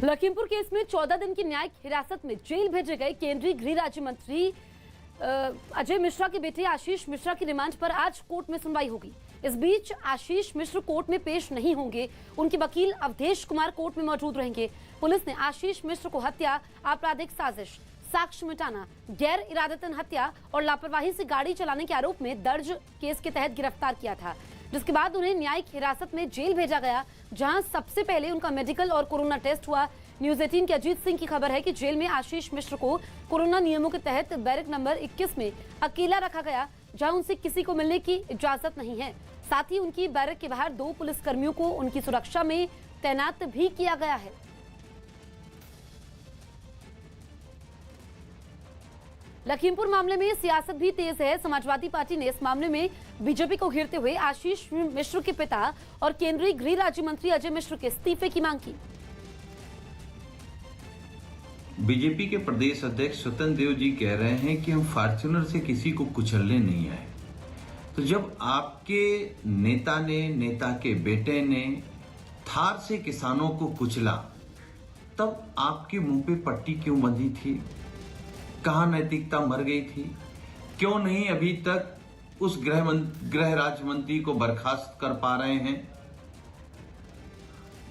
Lakhimpur case में 14 दिन की न्यायिक हिरासत में जेल भेजे गए केंद्रीय गृह राज्य मंत्री अजय मिश्रा के बेटे आशीष मिश्रा की रिमांड पर आज कोर्ट में सुनवाई होगी। इस बीच आशीष मिश्र कोर्ट में पेश नहीं होंगे। उनके वकील अवधेश कुमार कोर्ट में मौजूद रहेंगे। पुलिस ने आशीष मिश्र को हत्या, आपराधिक साजिश, साक्ष्य मिटाना, गैर इरादतन हत्या और लापरवाही से गाड़ी चलाने के आरोप में दर्ज केस के तहत गिरफ्तार किया था, जिसके बाद उन्हें न्यायिक हिरासत में जेल भेजा गया, जहां सबसे पहले उनका मेडिकल और कोरोना टेस्ट हुआ। न्यूज 18 के अजीत सिंह की खबर है कि जेल में आशीष मिश्र को कोरोना नियमों के तहत बैरक नंबर 21 में अकेला रखा गया, जहां उनसे किसी को मिलने की इजाजत नहीं है। साथ ही उनकी बैरक के बाहर 2 पुलिसकर्मियों को उनकी सुरक्षा में तैनात भी किया गया है। लखीमपुर मामले में सियासत भी तेज है। समाजवादी पार्टी ने इस मामले में बीजेपी को घेरते हुए आशीष मिश्र के पिता और केंद्रीय गृह राज्य मंत्री अजय मिश्र के इस्तीफे की मांग की। बीजेपी के प्रदेश अध्यक्ष स्वतंत्र देव जी कह रहे हैं कि हम फॉर्च्यूनर से किसी को कुचलने नहीं आए। तो जब आपके नेता के बेटे ने थार से किसानों को कुचला, तब आपके मुंह पे पट्टी क्यों बंधी थी? कहां नैतिकता मर गई थी? क्यों नहीं अभी तक उस गृह राज्य मंत्री को बर्खास्त कर पा रहे हैं,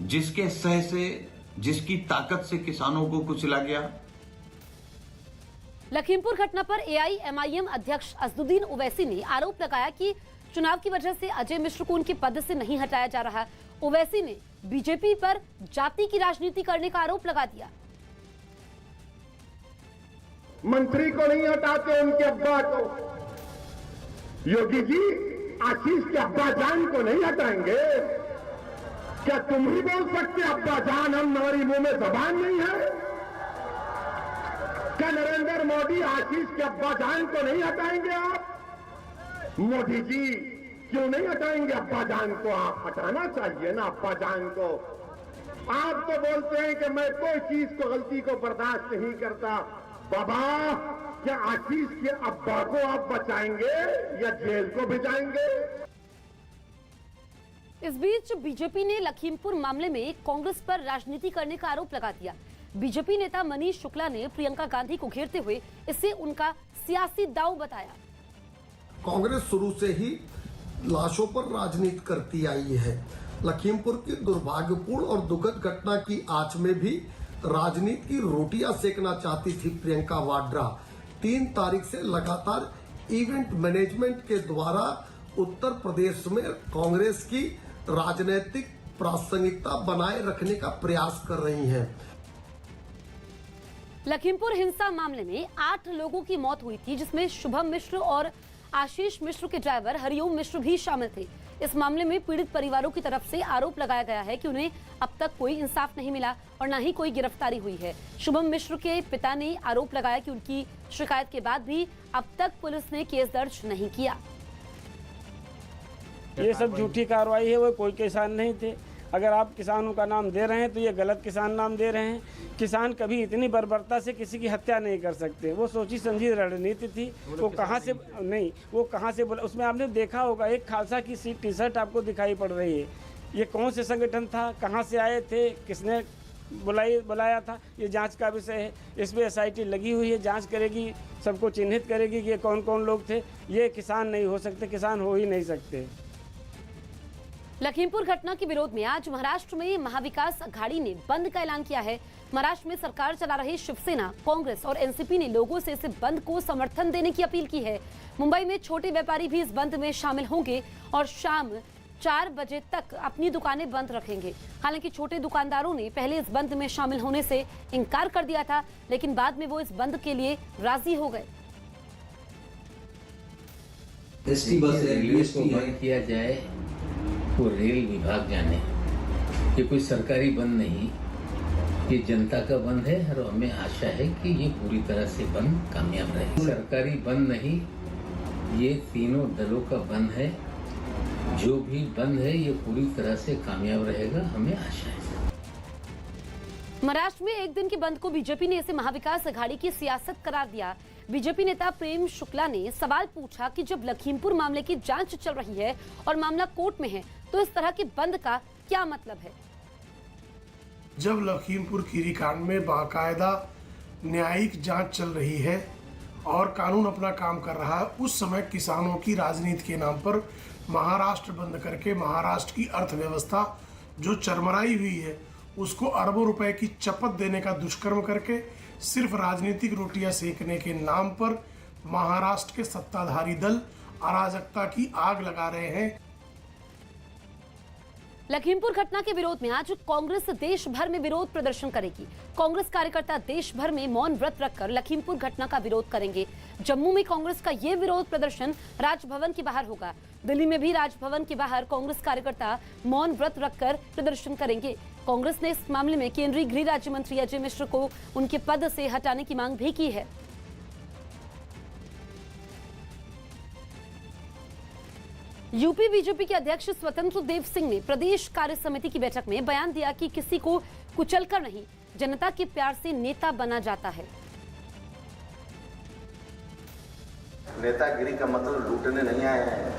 जिसके सह से, जिसकी ताकत से किसानों को कुचला गया? लखीमपुर घटना पर एआईएमआईएम अध्यक्ष असदुद्दीन ओवैसी ने आरोप लगाया कि चुनाव की वजह से अजय मिश्र को उनके पद से नहीं हटाया जा रहा। ओवैसी ने बीजेपी पर जाति की राजनीति करने का आरोप लगा दिया। मंत्री को नहीं हटाते, उनके अब्बा को। योगी जी आशीष के अब्बा जान को नहीं हटाएंगे? क्या तुम ही बोल सकते अब्बा जान, हम हमारी मुंह में जबान नहीं है? क्या नरेंद्र मोदी आशीष के अब्बा जान को नहीं हटाएंगे? आप मोदी जी क्यों नहीं हटाएंगे अब्बा जान को? आप हटाना चाहिए ना अब्बा जान को। आप तो बोलते हैं कि मैं कोई चीज को, गलती को बर्दाश्त नहीं करता। बाबा, क्या आशीष के अब्बा को आप बचाएंगे या जेल को भिजाएंगे? इस बीच बीजेपी ने लखीमपुर मामले में कांग्रेस पर राजनीति करने का आरोप लगा दिया। बीजेपी नेता मनीष शुक्ला ने प्रियंका गांधी को घेरते हुए इसे उनका सियासी दांव बताया। कांग्रेस शुरू से ही लाशों पर राजनीति करती आई है। लखीमपुर की दुर्भाग्यपूर्ण और दुखद घटना की आंच में भी राजनीति की रोटियां सेकना चाहती थी प्रियंका वाड्रा। 3 तारीख से लगातार इवेंट मैनेजमेंट के द्वारा उत्तर प्रदेश में कांग्रेस की राजनीतिक प्रासंगिकता बनाए रखने का प्रयास कर रही हैं। लखीमपुर हिंसा मामले में 8 लोगों की मौत हुई थी, जिसमें शुभम मिश्र और आशीष मिश्र के ड्राइवर हरिओम मिश्र भी शामिल थे। इस मामले में पीड़ित परिवारों की तरफ से आरोप लगाया गया है कि उन्हें अब तक कोई इंसाफ नहीं मिला और न ही कोई गिरफ्तारी हुई है। शुभम मिश्र के पिता ने आरोप लगाया कि उनकी शिकायत के बाद भी अब तक पुलिस ने केस दर्ज नहीं किया। ये सब झूठी कार्रवाई है, वो कोई किसान नहीं थे। अगर आप किसानों का नाम दे रहे हैं तो ये गलत किसान नाम दे रहे हैं। किसान कभी इतनी बर्बरता से किसी की हत्या नहीं कर सकते। वो सोची समझी रणनीति थी। वो कहाँ से नहीं, वो कहाँ से बोला। उसमें आपने देखा होगा एक खालसा की टी शर्ट आपको दिखाई पड़ रही है। ये कौन से संगठन था, कहाँ से आए थे, किसने बुलाया था, ये जांच का विषय है। इसमें SIT लगी हुई है, जांच करेगी, सबको चिन्हित करेगी कि ये कौन कौन लोग थे। ये किसान नहीं हो सकते, किसान हो ही नहीं सकते। लखीमपुर घटना के विरोध में आज महाराष्ट्र में महाविकास अघाड़ी ने बंद का ऐलान किया है। महाराष्ट्र में सरकार चला रही शिवसेना, कांग्रेस और एनसीपी ने लोगों से इस बंद को समर्थन देने की अपील की है। मुंबई में छोटे व्यापारी भी इस बंद में शामिल होंगे और शाम 4 बजे तक अपनी दुकानें बंद रखेंगे। हालांकि छोटे दुकानदारों ने पहले इस बंद में शामिल होने से इनकार कर दिया था, लेकिन बाद में वो इस बंद के लिए राजी हो गए। एसटी बस रेलवे को बंद किया जाए तो रेल विभाग जाने। ये कोई सरकारी बंद नहीं, ये जनता का बंद है और हमें आशा है कि ये पूरी तरह से बंद कामयाब रहे। सरकारी बंद नहीं, ये तीनों दलों का बंद है। जो भी बंद है ये पूरी तरह से कामयाब रहेगा, हमें आशा है। महाराष्ट्र में एक दिन के बंद को बीजेपी ने इसे महाविकास अघाड़ी की सियासत करार दिया। बीजेपी नेता प्रेम शुक्ला ने सवाल पूछा कि जब लखीमपुर मामले की जांच चल रही है और मामला कोर्ट में है, तो इस तरह के बंद का क्या मतलब है? जब लखीमपुर खीरी कांड में बाकायदा न्यायिक जांच चल रही है और कानून अपना काम कर रहा है, उस समय किसानों की राजनीति के नाम पर महाराष्ट्र बंद करके महाराष्ट्र की अर्थव्यवस्था जो चरमराई हुई है उसको अरबों रुपए की चपत देने का दुष्कर्म करके सिर्फ राजनीतिक रोटियां सेकने के नाम पर महाराष्ट्र के सत्ताधारी दल अराजकता की आग लगा रहे हैं। लखीमपुर घटना के विरोध में आज कांग्रेस देश भर में विरोध प्रदर्शन करेगी। कांग्रेस कार्यकर्ता देश भर में मौन व्रत रखकर लखीमपुर घटना का विरोध करेंगे। जम्मू में कांग्रेस का ये विरोध प्रदर्शन राजभवन के बाहर होगा। दिल्ली में भी राजभवन के बाहर कांग्रेस कार्यकर्ता मौन व्रत रखकर प्रदर्शन करेंगे। कांग्रेस ने इस मामले में केंद्रीय गृह राज्य मंत्री अजय मिश्र को उनके पद से हटाने की मांग भी की है। यूपी बीजेपी के अध्यक्ष स्वतंत्र देव सिंह ने प्रदेश कार्य समिति की बैठक में बयान दिया कि किसी को कुचलकर नहीं, जनता के प्यार से नेता बना जाता है। नेतागिरी का मतलब लूटने नहीं आए हैं,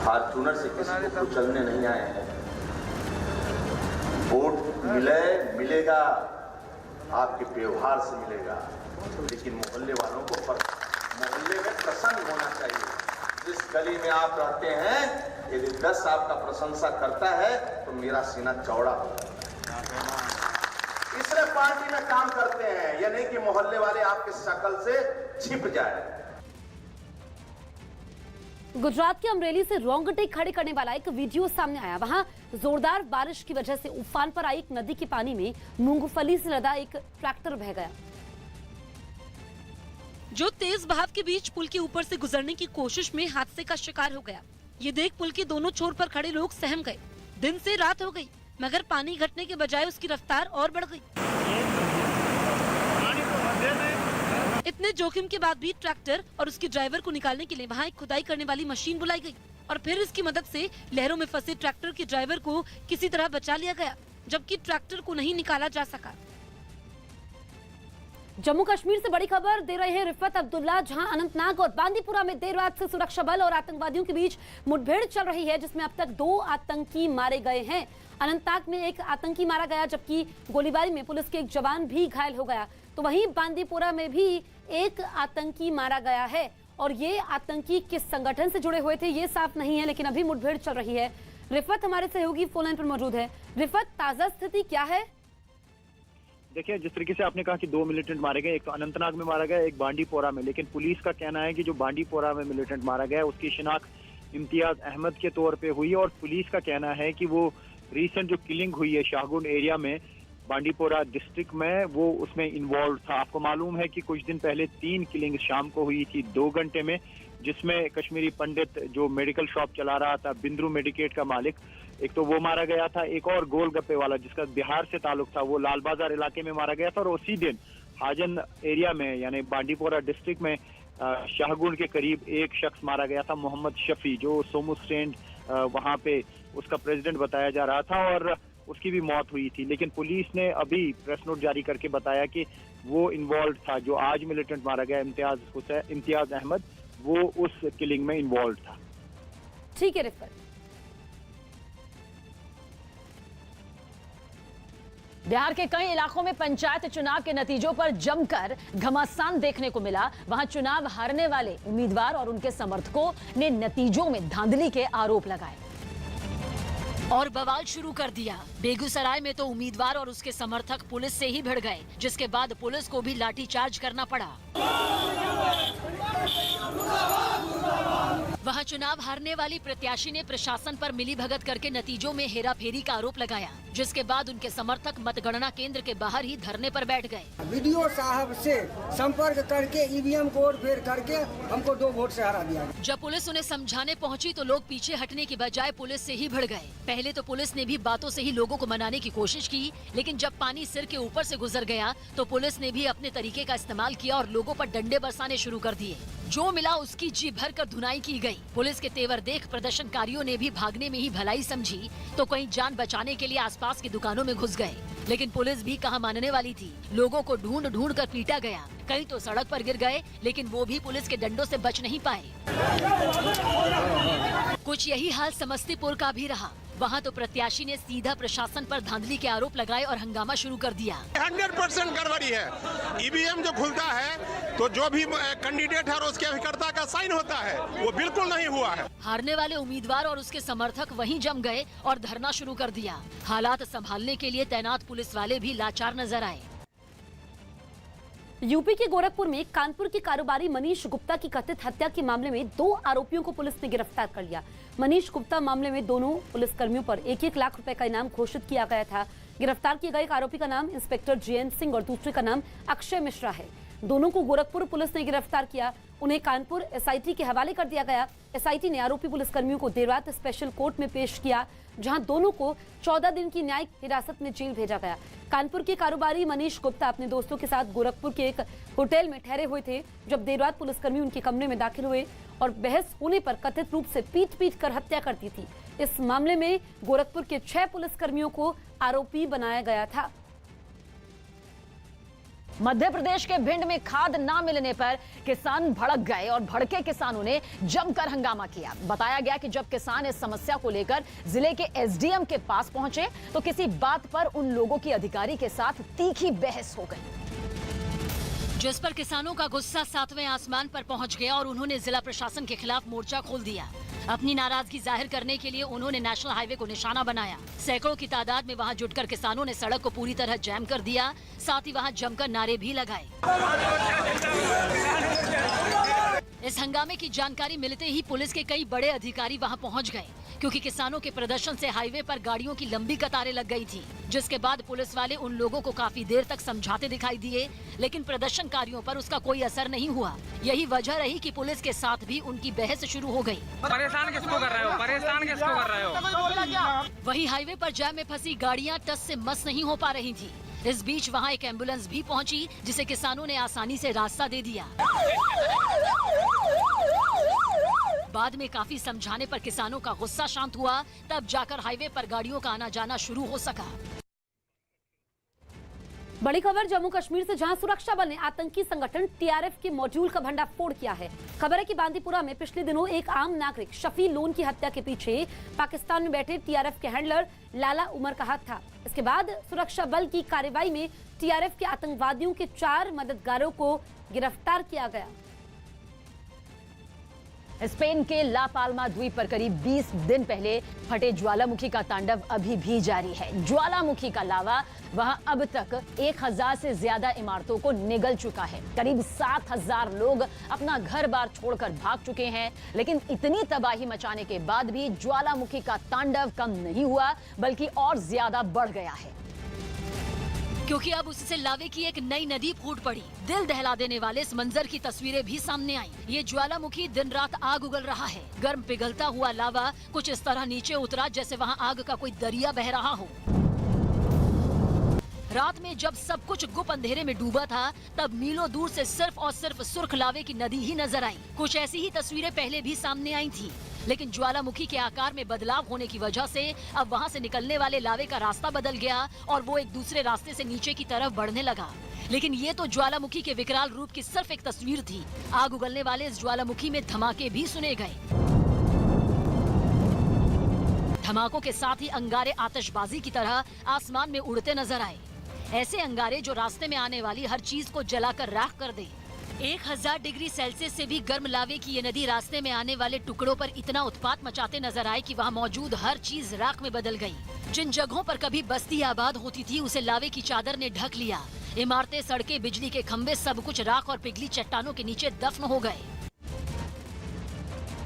फॉर्च्यूनर से किसी को कुचलने नहीं आए हैं। वोट मिलेगा आपके व्यवहार से मिलेगा, लेकिन मोहल्ले वालों को मोहल्ले में प्रसन्न होना चाहिए। जिस गली में आप रहते हैं, यदि 10 आपका प्रशंसा करता है तो मेरा सीना चौड़ा होगा। इसलिए पार्टी में काम करते हैं, यह नहीं कि मोहल्ले वाले आपके शकल से छिप जाए। गुजरात के अमरेली से रोंगटे खड़े करने वाला एक वीडियो सामने आया। वहां जोरदार बारिश की वजह से उफान पर आई एक नदी के पानी में मूंगफली से लदा एक ट्रैक्टर बह गया, जो तेज बहाव के बीच पुल के ऊपर से गुजरने की कोशिश में हादसे का शिकार हो गया। ये देख पुल के दोनों छोर पर खड़े लोग सहम गए। दिन से रात हो गई, मगर पानी घटने के बजाय उसकी रफ्तार और बढ़ गई। इतने जोखिम के बाद भी ट्रैक्टर और उसके ड्राइवर को निकालने के लिए वहाँ एक खुदाई करने वाली मशीन बुलाई गई और फिर इसकी मदद से लहरों में फंसे ट्रैक्टर के ड्राइवर को किसी तरह बचा लिया गया, जबकि ट्रैक्टर को नहीं निकाला जा सका। जम्मू कश्मीर से बड़ी खबर दे रहे हैं रिफत अब्दुल्ला, जहां अनंतनाग और बांदीपुरा में देर रात से सुरक्षा बल और आतंकवादियों के बीच मुठभेड़ चल रही है, जिसमें अब तक 2 आतंकी मारे गए हैं। अनंतनाग में एक आतंकी मारा गया, जबकि गोलीबारी में पुलिस के एक जवान भी घायल हो गया। तो वहीं बांदीपुरा में भी एक आतंकी मारा गया है और ये आतंकी किस संगठन से जुड़े हुए थे ये साफ नहीं है, लेकिन अभी मुठभेड़ चल रही है। रिफत हमारे सहयोगी फोन लाइन पर मौजूद है। रिफत, ताजा स्थिति क्या है? देखिए, जिस तरीके से आपने कहा कि 2 मिलिटेंट मारे गए, एक तो अनंतनाग में मारा गया, एक बांडीपोरा में, लेकिन पुलिस का कहना है कि जो बांडीपोरा में मिलिटेंट मारा गया उसकी शिनाख्त इम्तियाज अहमद के तौर पे हुई और पुलिस का कहना है कि वो रिसेंट जो किलिंग हुई है शाहगुंड एरिया में बांडीपोरा डिस्ट्रिक्ट में, वो उसमें इन्वॉल्व था। आपको मालूम है कि कुछ दिन पहले 3 किलिंग शाम को हुई थी 2 घंटे में, जिसमें कश्मीरी पंडित जो मेडिकल शॉप चला रहा था, बिंद्रू मेडिकेट का मालिक, एक तो वो मारा गया था, एक और गोलगप्पे वाला जिसका बिहार से ताल्लुक था वो लाल बाजार इलाके में मारा गया था, और उसी दिन हाजन एरिया में यानी बांडीपोरा डिस्ट्रिक्ट में शाहगुंड के करीब एक शख्स मारा गया था, मोहम्मद शफी, जो सोमू स्टैंड वहाँ पे उसका प्रेसिडेंट बताया जा रहा था और उसकी भी मौत हुई थी। लेकिन पुलिस ने अभी प्रेस नोट जारी करके बताया कि वो इन्वॉल्व था, जो आज मिलिटेंट मारा गया इम्तियाज अहमद, वो उस किलिंग में इन्वॉल्व था। ठीक है रिफत। बिहार के कई इलाकों में पंचायत चुनाव के नतीजों पर जमकर घमासान देखने को मिला। वहां चुनाव हारने वाले उम्मीदवार और उनके समर्थकों ने नतीजों में धांधली के आरोप लगाए और बवाल शुरू कर दिया। बेगूसराय में तो उम्मीदवार और उसके समर्थक पुलिस से ही भिड़ गए, जिसके बाद पुलिस को भी लाठीचार्ज करना पड़ा। वहां चुनाव हारने वाली प्रत्याशी ने प्रशासन पर मिलीभगत करके नतीजों में हेराफेरी का आरोप लगाया, जिसके बाद उनके समर्थक मतगणना केंद्र के बाहर ही धरने पर बैठ गए। वीडियो साहब से संपर्क करके ईवीएम को फेर करके हमको 2 वोट से हरा दिया। जब पुलिस उन्हें समझाने पहुंची तो लोग पीछे हटने की बजाय पुलिस से ही भिड़ गए। पहले तो पुलिस ने भी बातों से ही लोगों को मनाने की कोशिश की, लेकिन जब पानी सिर के ऊपर से गुजर गया तो पुलिस ने भी अपने तरीके का इस्तेमाल किया और लोगों पर डंडे बरसाने शुरू कर दिए। जो मिला उसकी जी भर कर धुनाई की गई। पुलिस के तेवर देख प्रदर्शनकारियों ने भी भागने में ही भलाई समझी तो कहीं जान बचाने के लिए आसपास की दुकानों में घुस गए, लेकिन पुलिस भी कहां मानने वाली थी। लोगों को ढूंढ ढूंढ कर पीटा गया, कई तो सड़क पर गिर गए, लेकिन वो भी पुलिस के डंडों से बच नहीं पाए। कुछ यही हाल समस्तीपुर का भी रहा। वहाँ तो प्रत्याशी ने सीधा प्रशासन पर धांधली के आरोप लगाए और हंगामा शुरू कर दिया। 100% गड़बड़ी है। ईवीएम जो खुलता है तो जो भी कैंडिडेट है और उसके अभिकर्ता का साइन होता है वो बिल्कुल नहीं हुआ है। हारने वाले उम्मीदवार और उसके समर्थक वहीं जम गए और धरना शुरू कर दिया। हालात संभालने के लिए तैनात पुलिस वाले भी लाचार नजर आए। यूपी के गोरखपुर में कानपुर के कारोबारी मनीष गुप्ता की कथित हत्या के मामले में 2 आरोपियों को पुलिस ने गिरफ्तार कर लिया। मनीष गुप्ता मामले में दोनों पुलिसकर्मियों पर 1-1 लाख रुपए का इनाम घोषित किया गया था। गिरफ्तार किए गए एक आरोपी का नाम इंस्पेक्टर जीएन सिंह और दूसरे का नाम अक्षय मिश्रा है। दोनों को गोरखपुर पुलिस ने गिरफ्तार किया। उन्हें कानपुर एसआईटी के हवाले कर दिया गया। एसआईटी ने आरोपी पुलिसकर्मियों को देर रात स्पेशल कोर्ट में पेश किया, जहां दोनों को 14 दिन की न्यायिक हिरासत में जेल भेजा गया। कानपुर के कारोबारी मनीष गुप्ता अपने दोस्तों के साथ गोरखपुर के एक होटल में ठहरे हुए थे, जब देर रात पुलिसकर्मी उनके कमरे में दाखिल हुए और बहस होने पर कथित रूप से पीट कर हत्या कर दी थी। इस मामले में गोरखपुर के 6 पुलिसकर्मियों को आरोपी बनाया गया था। मध्य प्रदेश के भिंड में खाद ना मिलने पर किसान भड़क गए और भड़के किसानों ने जमकर हंगामा किया। बताया गया कि जब किसान इस समस्या को लेकर जिले के एसडीएम के पास पहुंचे तो किसी बात पर उन लोगों की अधिकारी के साथ तीखी बहस हो गई, जिस पर किसानों का गुस्सा 7वें आसमान पर पहुंच गया और उन्होंने जिला प्रशासन के खिलाफ मोर्चा खोल दिया। अपनी नाराजगी जाहिर करने के लिए उन्होंने नेशनल हाईवे को निशाना बनाया। सैकड़ों की तादाद में वहां जुटकर किसानों ने सड़क को पूरी तरह जैम कर दिया। साथ ही वहां जमकर नारे भी लगाए। इस हंगामे की जानकारी मिलते ही पुलिस के कई बड़े अधिकारी वहां पहुंच गए, क्योंकि किसानों के प्रदर्शन से हाईवे पर गाड़ियों की लंबी कतारें लग गई थी। जिसके बाद पुलिस वाले उन लोगों को काफी देर तक समझाते दिखाई दिए, लेकिन प्रदर्शनकारियों पर उसका कोई असर नहीं हुआ। यही वजह रही कि पुलिस के साथ भी उनकी बहस शुरू हो गई। परेशान किसको कर रहे हो? परेशान किसको कर रहे हो? वहीं हाईवे पर जैम में फंसी गाड़ियां टस से मस नहीं हो पा रही थी। इस बीच वहां एक एम्बुलेंस भी पहुंची, जिसे किसानों ने आसानी से रास्ता दे दिया। बाद में काफी समझाने पर किसानों का गुस्सा शांत हुआ, तब जाकर हाईवे पर गाड़ियों का आना जाना शुरू हो सका। बड़ी खबर जम्मू कश्मीर से, जहां सुरक्षा बल ने आतंकी संगठन टीआरएफ के मॉड्यूल का भंडाफोड़ किया है। खबर है कि बांदीपुरा में पिछले दिनों एक आम नागरिक शफी लोन की हत्या के पीछे पाकिस्तान में बैठे टीआरएफ के हैंडलर लाला उमर का हाथ था। इसके बाद सुरक्षा बल की कार्रवाई में टीआरएफ के आतंकवादियों के 4 मददगारों को गिरफ्तार किया गया। स्पेन के ला पाल्मा द्वीप पर करीब 20 दिन पहले फटे ज्वालामुखी का तांडव अभी भी जारी है। ज्वालामुखी का लावा वहां अब तक 1000 से ज्यादा इमारतों को निगल चुका है। करीब 7000 लोग अपना घर बार छोड़कर भाग चुके हैं, लेकिन इतनी तबाही मचाने के बाद भी ज्वालामुखी का तांडव कम नहीं हुआ, बल्कि और ज्यादा बढ़ गया है। क्योंकि अब उससे लावे की एक नई नदी फूट पड़ी। दिल दहला देने वाले इस मंजर की तस्वीरें भी सामने आई। ये ज्वालामुखी दिन रात आग उगल रहा है। गर्म पिघलता हुआ लावा कुछ इस तरह नीचे उतरा जैसे वहाँ आग का कोई दरिया बह रहा हो। रात में जब सब कुछ गुप अंधेरे में डूबा था, तब मीलों दूर से सिर्फ और सिर्फ सुर्ख लावे की नदी ही नजर आई। कुछ ऐसी ही तस्वीरें पहले भी सामने आई थी, लेकिन ज्वालामुखी के आकार में बदलाव होने की वजह से अब वहां से निकलने वाले लावे का रास्ता बदल गया और वो एक दूसरे रास्ते से नीचे की तरफ बढ़ने लगा। लेकिन ये तो ज्वालामुखी के विकराल रूप की सिर्फ एक तस्वीर थी। आग उगलने वाले इस ज्वालामुखी में धमाके भी सुने गए। धमाकों के साथ ही अंगारे आतिशबाजी की तरह आसमान में उड़ते नजर आए। ऐसे अंगारे जो रास्ते में आने वाली हर चीज को जलाकर राख कर दे। 1000 डिग्री सेल्सियस से भी गर्म लावे की ये नदी रास्ते में आने वाले टुकड़ों पर इतना उत्पात मचाते नजर आए कि वहाँ मौजूद हर चीज राख में बदल गई। जिन जगहों पर कभी बस्ती आबाद होती थी, उसे लावे की चादर ने ढक लिया। इमारतें, सड़कें, बिजली के खंभे, सब कुछ राख और पिघली चट्टानों के नीचे दफन हो गए।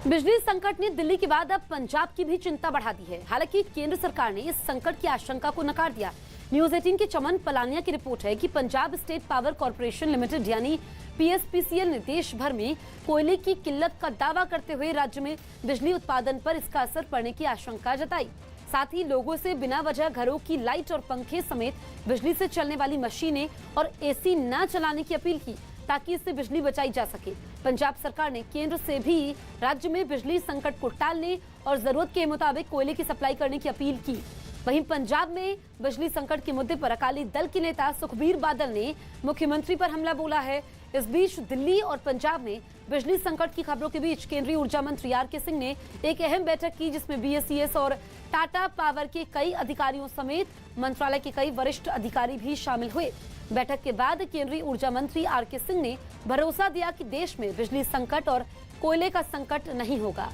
बिजली संकट ने दिल्ली के बाद अब पंजाब की भी चिंता बढ़ा दी है। हालांकि केंद्र सरकार ने इस संकट की आशंका को नकार दिया। न्यूज 18 की चमन पलानिया की रिपोर्ट है कि Punjab state power corporation limited यानी पीएसपीसीएल ने देश भर में कोयले की किल्लत का दावा करते हुए राज्य में बिजली उत्पादन पर इसका असर पड़ने की आशंका जताई। साथ ही लोगों से बिना वजह घरों की लाइट और पंखे समेत बिजली से चलने वाली मशीनें और एसी न चलाने की अपील की, ताकि इससे बिजली बचाई जा सके। पंजाब सरकार ने केंद्र से भी राज्य में बिजली संकट को टालने और जरूरत के मुताबिक कोयले की सप्लाई करने की अपील की। वहीं पंजाब में बिजली संकट के मुद्दे पर अकाली दल के नेता सुखबीर बादल ने मुख्यमंत्री पर हमला बोला है। इस बीच दिल्ली और पंजाब में बिजली संकट की खबरों के बीच केंद्रीय ऊर्जा मंत्री आर के सिंह ने एक अहम बैठक की, जिसमें बीएसईएस और टाटा पावर के कई अधिकारियों समेत मंत्रालय के कई वरिष्ठ अधिकारी भी शामिल हुए। बैठक के बाद केंद्रीय ऊर्जा मंत्री आर के सिंह ने भरोसा दिया कि देश में बिजली संकट और कोयले का संकट नहीं होगा।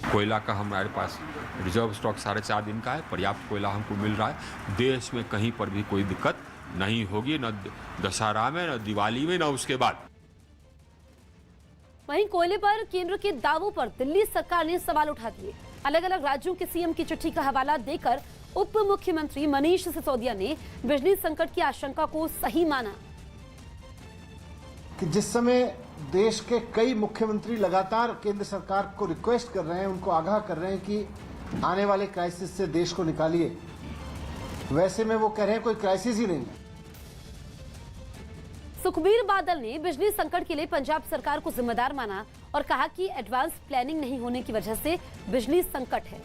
कोयला का हमारे पास रिजर्व स्टॉक 4.5 दिन का है, पर्याप्त कोयला हमको मिल रहा है। देश में कहीं पर भी कोई दिक्कत नहीं होगी, न दशहरा में, न दिवाली में, न उसके बाद। वहीं कोयले पर केंद्र के दावों पर दिल्ली सरकार ने सवाल उठा दिए। अलग अलग राज्यों के सीएम की चिट्ठी का हवाला देकर उप मुख्यमंत्री मनीष सिसोदिया ने बिजली संकट की आशंका को सही माना कि जिस समय देश के कई मुख्यमंत्री लगातार केंद्र सरकार को रिक्वेस्ट कर रहे हैं, उनको आगाह कर रहे हैं कि आने वाले क्राइसिस से देश को निकालिए, वैसे में वो कह रहे हैं कोई क्राइसिस ही नहीं है। सुखबीर बादल ने बिजली संकट के लिए पंजाब सरकार को जिम्मेदार माना और कहा कि एडवांस प्लानिंग नहीं होने की वजह से बिजली संकट है।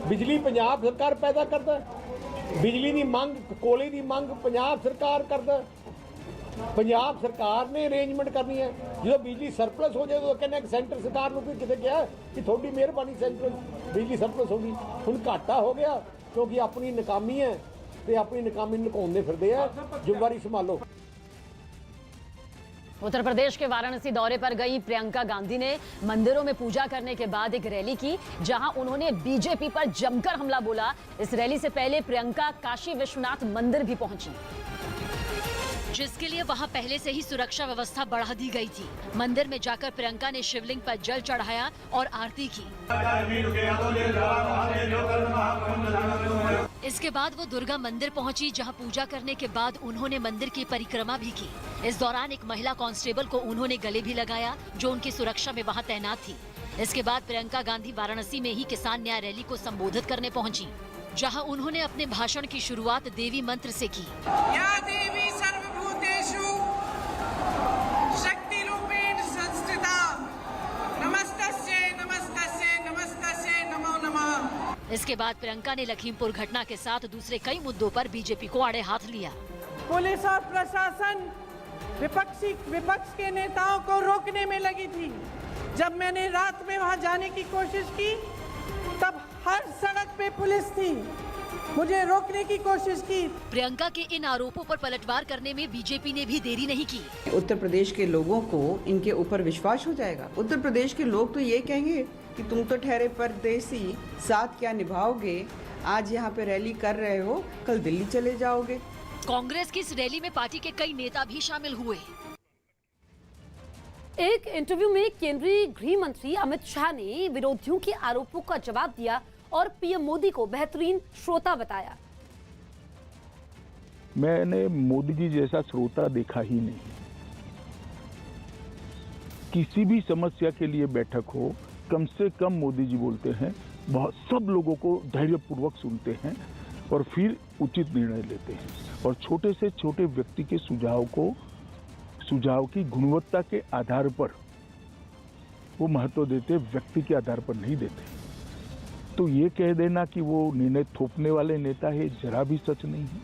बिजली पंजाब सरकार पैदा करता है, बिजली की मांग, कोयले की मांग पंजाब सरकार करता है। पंजाब सरकार ने अरेंजमेंट करनी है। जो बिजली सरप्लस हो जाए तो कहने सेंटर सरकार को कितने क्या कि थोड़ी मेहरबानी सेंटर बिजली सरप्लस होगी। हुण घाटा हो गया क्योंकि अपनी नाकामी है, तो अपनी नाकामी लुकाउंदे फिरदे आ, जिम्मेवारी संभालो। उत्तर प्रदेश के वाराणसी दौरे पर गई प्रियंका गांधी ने मंदिरों में पूजा करने के बाद एक रैली की, जहां उन्होंने बीजेपी पर जमकर हमला बोला। इस रैली से पहले प्रियंका काशी विश्वनाथ मंदिर भी पहुंची, जिसके लिए वहां पहले से ही सुरक्षा व्यवस्था बढ़ा दी गई थी। मंदिर में जाकर प्रियंका ने शिवलिंग पर जल चढ़ाया और आरती की। इसके बाद वो दुर्गा मंदिर पहुंची, जहां पूजा करने के बाद उन्होंने मंदिर की परिक्रमा भी की। इस दौरान एक महिला कांस्टेबल को उन्होंने गले भी लगाया, जो उनकी सुरक्षा में वहां तैनात थी। इसके बाद प्रियंका गांधी वाराणसी में ही किसान न्याय रैली को संबोधित करने पहुंची, जहां उन्होंने अपने भाषण की शुरुआत देवी मंत्र से की। या देवी सर्वभूतेषु शक्तिरूपेण संस्थिता, नमस्तस्यै नमस्तस्यै नमस्तस्यै नमो नमः। इसके बाद प्रियंका ने लखीमपुर घटना के साथ दूसरे कई मुद्दों पर बीजेपी को आड़े हाथ लिया। पुलिस और प्रशासन विपक्ष के नेताओं को रोकने में लगी थी। जब मैंने रात में वहां जाने की कोशिश की, तब हर सड़क पे पुलिस थी, मुझे रोकने की कोशिश की। प्रियंका के इन आरोपों पर पलटवार करने में बीजेपी ने भी देरी नहीं की। उत्तर प्रदेश के लोगों को इनके ऊपर विश्वास हो जाएगा। उत्तर प्रदेश के लोग तो ये कहेंगे कि तुम तो ठहरे परदेसी, साथ क्या निभाओगे। आज यहाँ पे रैली कर रहे हो, कल दिल्ली चले जाओगे। कांग्रेस की इस रैली में पार्टी के कई नेता भी शामिल हुए। एक इंटरव्यू में केंद्रीय गृह मंत्री अमित शाह ने विरोधियों के आरोपों का जवाब दिया और पीएम मोदी को बेहतरीन श्रोता बताया। मैंने मोदी जी जैसा श्रोता देखा ही नहीं। किसी भी समस्या के लिए बैठक हो, कम से कम मोदी जी बोलते हैं, बहुत सब लोगों को धैर्यपूर्वक सुनते हैं और फिर उचित निर्णय लेते हैं, और छोटे से छोटे व्यक्ति के सुझाव की गुणवत्ता के आधार पर वो महत्व देते, व्यक्ति के आधार पर नहीं देते। तो ये कह देना कि वो निर्णय थोपने वाले नेता है, जरा भी सच नहीं है।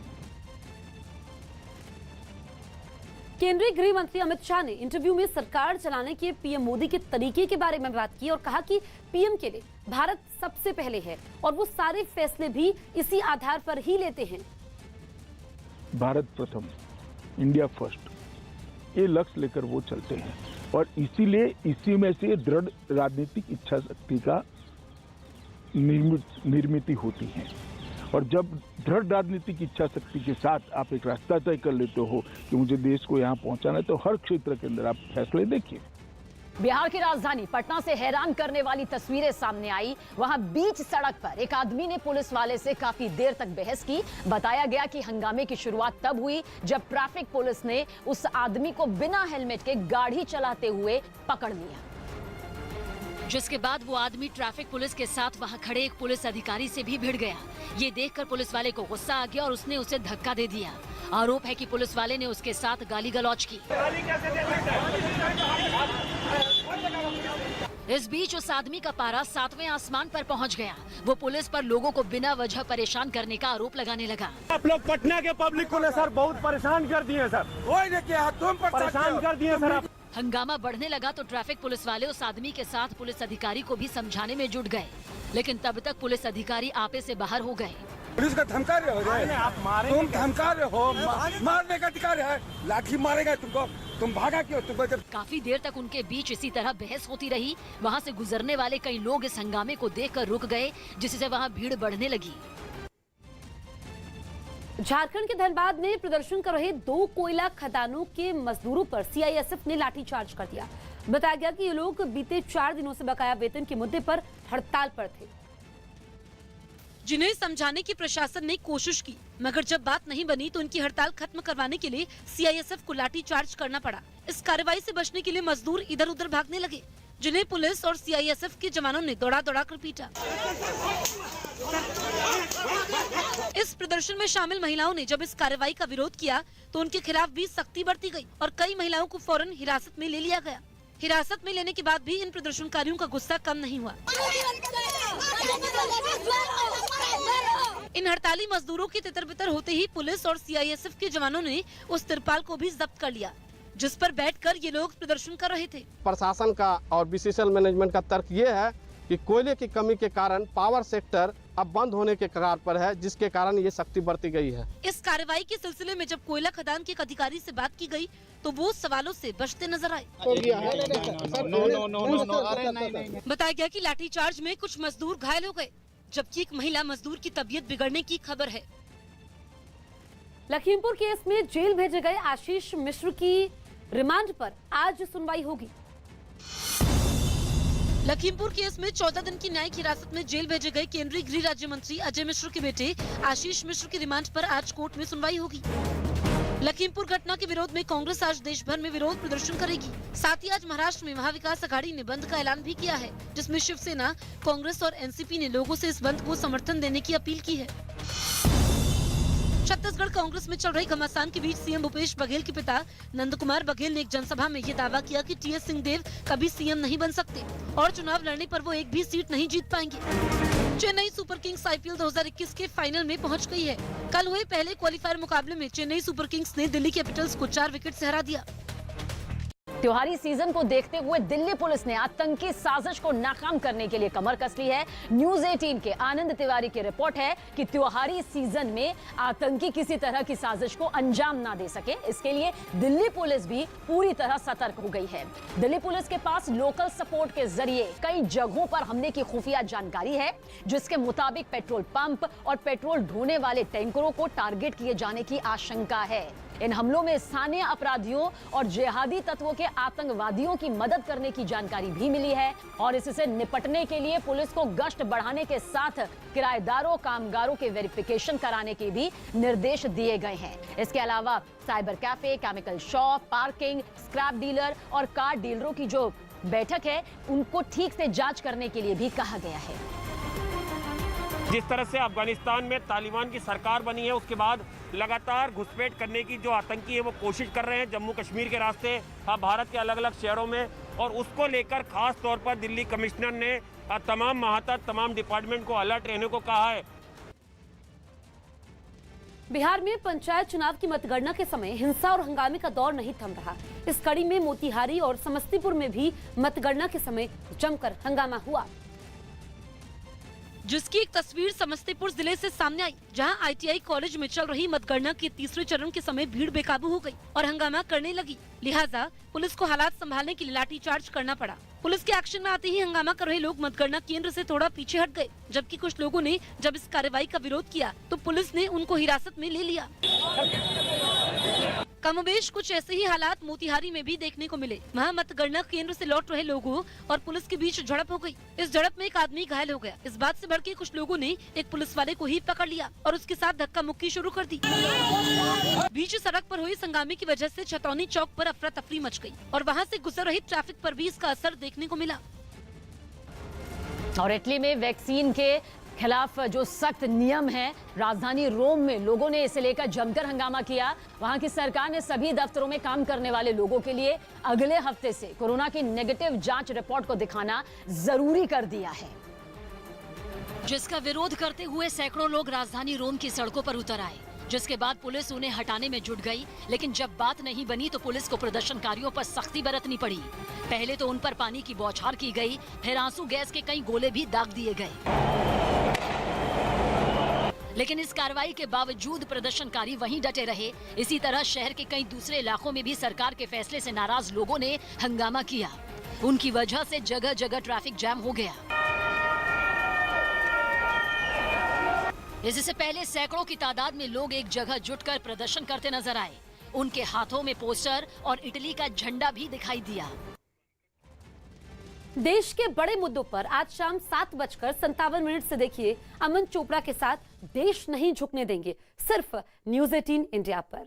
केंद्रीय गृह मंत्री अमित शाह ने इंटरव्यू में सरकार चलाने के पीएम मोदी के तरीके के बारे में बात की और कहा कि पीएम के लिए भारत सबसे पहले है और वो सारे फैसले भी इसी आधार पर ही लेते हैं। भारत प्रथम, इंडिया फर्स्ट, ये लक्ष्य लेकर वो चलते हैं और इसीलिए इसी में से दृढ़ राजनीतिक इच्छा शक्ति का निर्मित होती है। और जब दृढ़ राजनीतिक इच्छा शक्ति के साथ आप एक रास्ता तय कर लेते हो कि मुझे देश को यहाँ पहुँचाना है, तो हर क्षेत्र के अंदर आप फैसले देखिए। बिहार की राजधानी पटना से हैरान करने वाली तस्वीरें सामने आई। वहां बीच सड़क पर एक आदमी ने पुलिस वाले से काफी देर तक बहस की। बताया गया कि हंगामे की शुरुआत तब हुई जब ट्रैफिक पुलिस ने उस आदमी को बिना हेलमेट के गाड़ी चलाते हुए पकड़ लिया, जिसके बाद वो आदमी ट्रैफिक पुलिस के साथ वहां खड़े एक पुलिस अधिकारी से भी भिड़ गया। ये देखकर पुलिस वाले को गुस्सा आ गया और उसने उसे धक्का दे दिया। आरोप है कि पुलिस वाले ने उसके साथ गाली गलौज की। इस बीच उस आदमी का पारा 7वें आसमान पर पहुंच गया। वो पुलिस पर लोगों को बिना वजह परेशान करने का आरोप लगाने लगा। आप लोग पटना के पब्लिक को सर बहुत परेशान कर दिए सर। वही क्या तुम परेशान कर दिए सर। हंगामा बढ़ने लगा तो ट्रैफिक पुलिस वाले उस आदमी के साथ पुलिस अधिकारी को भी समझाने में जुट गए, लेकिन तब तक पुलिस अधिकारी आपे से बाहर हो गए। पुलिस का धमका रहे हो, तुम धमका रहे हो, मारने का अधिकार है, लाठी मारेगा तुमको, तुम भागा क्यों? तुमको जब काफी देर तक उनके बीच इसी तरह बहस होती रही। वहां से गुजरने वाले कई लोग इस हंगामे को देखकर रुक गए, जिससे वहां भीड़ बढ़ने लगी। झारखंड के धनबाद में प्रदर्शन कर रहे 2 कोयला खदानों के मजदूरों पर सीआईएसएफ ने लाठीचार्ज कर दिया। बताया गया कि ये लोग बीते 4 दिनों से बकाया वेतन के मुद्दे पर हड़ताल पर थे, जिन्हें समझाने की प्रशासन ने कोशिश की, मगर जब बात नहीं बनी तो उनकी हड़ताल खत्म करवाने के लिए सीआईएसएफ को लाठीचार्ज करना पड़ा। इस कार्रवाई से बचने के लिए मजदूर इधर उधर भागने लगे, जिन्हें पुलिस और सीआईएसएफ के जवानों ने दौड़ा कर पीटा। इस प्रदर्शन में शामिल महिलाओं ने जब इस कार्रवाई का विरोध किया तो उनके खिलाफ भी सख्ती बरती गई और कई महिलाओं को फौरन हिरासत में ले लिया गया। हिरासत में लेने के बाद भी इन प्रदर्शनकारियों का गुस्सा कम नहीं हुआ। इन हड़ताली मजदूरों की तितर-बितर होते ही पुलिस और सीआईएसएफ के जवानों ने उस तिरपाल को भी जब्त कर लिया, जिस पर बैठकर ये लोग प्रदर्शन कर रहे थे। प्रशासन का और बीसीसीएल मैनेजमेंट का तर्क ये है कि कोयले की कमी के कारण पावर सेक्टर अब बंद होने के कगार पर है, जिसके कारण ये सख्ती बरती गई है। इस कार्रवाई के सिलसिले में जब कोयला खदान के एक अधिकारी से बात की गई तो वो सवालों से बचते नजर आए। बताया गया कि लाठीचार्ज में कुछ मजदूर घायल हो गए, जबकि एक महिला मजदूर की तबीयत बिगड़ने की खबर है। लखीमपुर केस में जेल भेजे गए आशीष मिश्र की रिमांड पर आज सुनवाई होगी। लखीमपुर केस में 14 दिन की न्यायिक हिरासत में जेल भेजे गए केंद्रीय गृह राज्य मंत्री अजय मिश्र के बेटे आशीष मिश्र की रिमांड पर आज कोर्ट में सुनवाई होगी। लखीमपुर घटना के विरोध में कांग्रेस आज देश भर में विरोध प्रदर्शन करेगी। साथ ही आज महाराष्ट्र में महाविकास अघाड़ी ने बंद का ऐलान भी किया है, जिसमें शिवसेना, कांग्रेस और एनसीपी ने लोगों से इस बंद को समर्थन देने की अपील की है। छत्तीसगढ़ कांग्रेस में चल रही घमासान के बीच सीएम भूपेश बघेल के पिता नंद कुमार बघेल ने एक जनसभा में ये दावा किया कि टीएस सिंहदेव कभी सीएम नहीं बन सकते और चुनाव लड़ने पर वो एक भी सीट नहीं जीत पाएंगे। चेन्नई सुपर किंग्स आईपीएल 2021 के फाइनल में पहुंच गई है। कल हुए पहले क्वालिफायर मुकाबले में चेन्नई सुपर किंग्स ने दिल्ली कैपिटल्स को 4 विकेट से हरा दिया। त्योहारी सीजन को देखते हुए दिल्ली पुलिस ने आतंकी साजिश को नाकाम करने के लिए कमर कस ली है। न्यूज 18 के आनंद तिवारी की रिपोर्ट है कि त्योहारी सीजन में आतंकी किसी तरह की साजिश को अंजाम ना दे सके, इसके लिए दिल्ली पुलिस भी पूरी तरह सतर्क हो गई है। दिल्ली पुलिस के पास लोकल सपोर्ट के जरिए कई जगहों पर हमले की खुफिया जानकारी है, जिसके मुताबिक पेट्रोल पंप और पेट्रोल ढोने वाले टैंकरों को टारगेट किए जाने की आशंका है। इन हमलों में स्थानीय अपराधियों और जिहादी तत्वों के आतंकवादियों की मदद करने की जानकारी भी मिली है और इससे निपटने के लिए पुलिस को गश्त बढ़ाने के साथ किराएदारों, कामगारों के वेरिफिकेशन कराने के भी निर्देश दिए गए हैं। इसके अलावा cyber cafe, chemical shop, parking, scrap dealer और कार डीलरों की जो बैठक है, उनको ठीक से जांच करने के लिए भी कहा गया है। जिस तरह से अफगानिस्तान में तालिबान की सरकार बनी है, उसके बाद लगातार घुसपैठ करने की जो आतंकी है वो कोशिश कर रहे हैं जम्मू कश्मीर के रास्ते भारत के अलग अलग शहरों में, और उसको लेकर खास तौर पर दिल्ली कमिश्नर ने तमाम महातत, तमाम डिपार्टमेंट को अलर्ट रहने को कहा है। बिहार में पंचायत चुनाव की मतगणना के समय हिंसा और हंगामे का दौर नहीं थम रहा। इस कड़ी में मोतिहारी और समस्तीपुर में भी मतगणना के समय जमकर हंगामा हुआ, जिसकी एक तस्वीर समस्तीपुर जिले से सामने आई, जहां आईटीआई कॉलेज में चल रही मतगणना के तीसरे चरण के समय भीड़ बेकाबू हो गई और हंगामा करने लगी। लिहाजा पुलिस को हालात संभालने के लिए लाठीचार्ज करना पड़ा। पुलिस के एक्शन में आते ही हंगामा कर रहे लोग मतगणना केंद्र से थोड़ा पीछे हट गए, जबकि कुछ लोगों ने जब इस कार्रवाई का विरोध किया तो पुलिस ने उनको हिरासत में ले लिया। कमोबेश कुछ ऐसे ही हालात मोतिहारी में भी देखने को मिले। वहाँ मतगणना केंद्र से लौट रहे लोगों और पुलिस के बीच झड़प हो गई। इस झड़प में एक आदमी घायल हो गया। इस बात से भड़के कुछ लोगों ने एक पुलिस वाले को ही पकड़ लिया और उसके साथ धक्का मुक्की शुरू कर दी। बीच सड़क पर हुई हंगामे की वजह से छतौनी चौक पर अफरा तफरी मच गई और वहाँ से गुजर रही ट्रैफिक पर भी इसका असर देखने को मिला। और इटली में वैक्सीन के खिलाफ जो सख्त नियम है, राजधानी रोम में लोगों ने इसे लेकर जमकर हंगामा किया। वहां की सरकार ने सभी दफ्तरों में काम करने वाले लोगों के लिए अगले हफ्ते से कोरोना की नेगेटिव जांच रिपोर्ट को दिखाना जरूरी कर दिया है, जिसका विरोध करते हुए सैकड़ों लोग राजधानी रोम की सड़कों पर उतर आए, जिसके बाद पुलिस उन्हें हटाने में जुट गई। लेकिन जब बात नहीं बनी तो पुलिस को प्रदर्शनकारियों पर सख्ती बरतनी पड़ी। पहले तो उन पर पानी की बौछार की गई, फिर आंसू गैस के कई गोले भी दाग दिए गए। लेकिन इस कार्रवाई के बावजूद प्रदर्शनकारी वहीं डटे रहे। इसी तरह शहर के कई दूसरे इलाकों में भी सरकार के फैसले से नाराज लोगों ने हंगामा किया। उनकी वजह से जगह जगह ट्रैफिक जैम हो गया। इससे पहले सैकड़ों की तादाद में लोग एक जगह जुटकर प्रदर्शन करते नजर आए। उनके हाथों में पोस्टर और इटली का झंडा भी दिखाई दिया। देश के बड़े मुद्दों पर आज शाम 7:57 से देखिए अमन चोपड़ा के साथ देश नहीं झुकने देंगे, सिर्फ न्यूज़ 18 इंडिया पर।